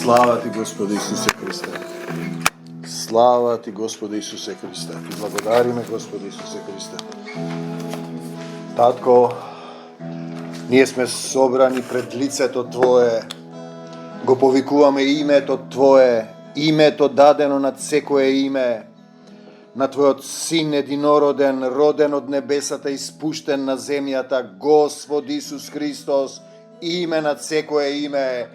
Слава ти, Господи Исусе Христе. Слава ти, Господи Исусе Христе. Ти благодариме, Господи Исусе Христе. Татко, ние сме собрани пред лицето Твое. Го повикуваме името Твое, името дадено над секое име, на Твојот Син единороден, роден од небесата и спуштен на земјата, Господ Исус Христос, име над секое име.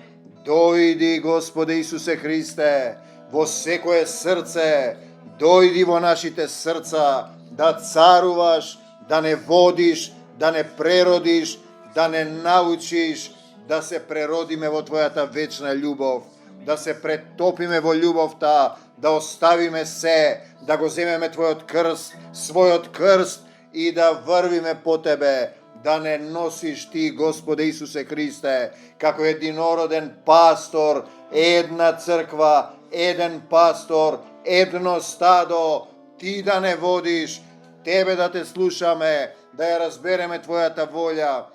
Дојди, Господе Исусе Христе, во секое срце, дојди во нашите срца, да царуваш, да не водиш, да не преродиш, да не научиш, да се преродиме во Твојата вечна љубов, да се претопиме во љубовта, да оставиме се, да го земеме Твојот крст, својот крст и да врвиме по Тебе, да не носиш Ти, Господе Исусе Христе, како единороден пастор, една црква, еден пастор, едно стадо, Ти да не водиш, Тебе да те слушаме, да ја разбереме Твојата волја,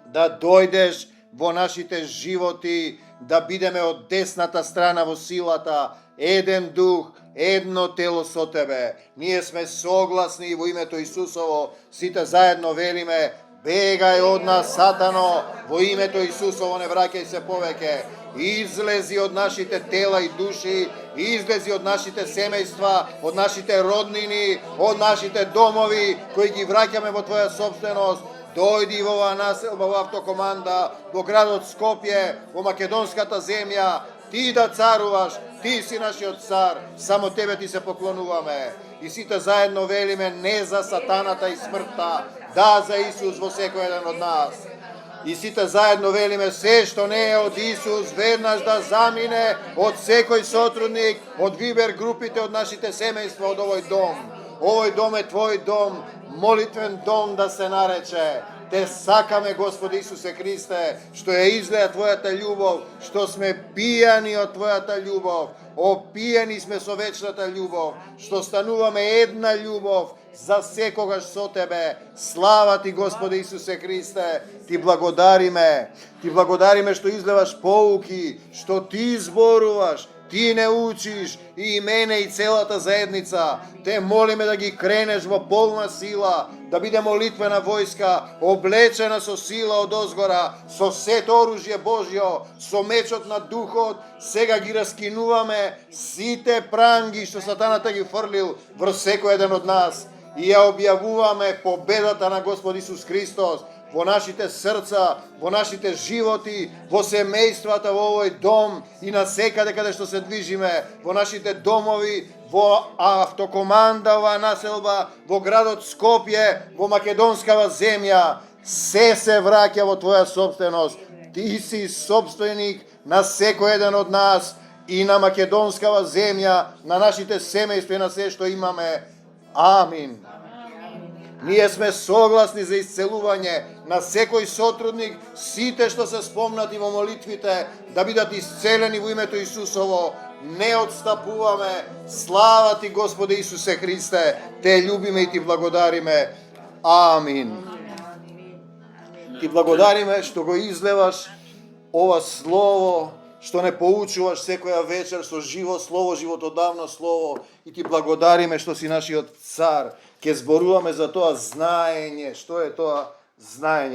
да дојдеш во нашите животи, да бидеме од десната страна во силата, еден дух, едно тело со Тебе. Ние сме согласни во името Исусово, сите заедно велиме: бегај од нас, Сатано, во името Исусово не враќај се повеќе. Излези од нашите тела и души, излези од нашите семејства, од нашите роднини, од нашите домови, кои ги враќаме во Твоја собственост. Дојди во оваа населба, во автокоманда, во градот Скопје, во македонската земја. Ти да царуваш, Ти си нашиот цар, само Тебе Ти се поклонуваме. И сите заедно велиме не за сатаната и смртта, да за Исус во секој еден од нас. И сите заедно велиме се што не е од Исус, веднаш да замине од секој сотрудник, од Вибер групите, од нашите семејства, од овој дом. Овој дом е Твој дом, молитвен дом да се нарече. Те сакаме, Господи Исусе Христе, што ја излеја Твојата љубов, што сме пијани од Твојата љубов, опијани сме со вечната љубов, што стануваме една љубов за секогаш со Тебе. Слава Ти, Господи Исусе Христе, Ти благодариме што излеваш поуки, што Ти зборуваш, Ти не учиш и мене и целата заедница. Те молиме да ги кренеш во полна сила, да биде молитвена војска, облечена со сила од озгора, со сето оружје Божјо, со мечот на Духот. Сега ги раскинуваме сите пранги што сатаната ги фрлил врз секој еден од нас и ја објавуваме победата на Господ Исус Христос во нашите срца, во нашите животи, во семејствата, во овој дом и на секаде каде што се движиме, во нашите домови, во автокоманда, оваа населба, во градот Скопје, во македонскава земја. Се враќа во Твоја собственост. Ти си собственик на секој еден од нас и на македонскава земја, на нашите семејства и на се што имаме. Амин. Ние сме согласни за исцелување на секој сотрудник, сите што се спомнати во молитвите, да бидат исцелени во името Исусово. Не отстапуваме. Слава Ти, Господи Исусе Христе, Те љубиме и Ти благодариме. Амин. Ти благодариме што го излеваш ова слово, што не поучуваш секоја вечер со живо слово, животодавно слово, и Ти благодариме што си нашиот цар. Ке зборуваме за тоа знаење. Што е тоа знаење?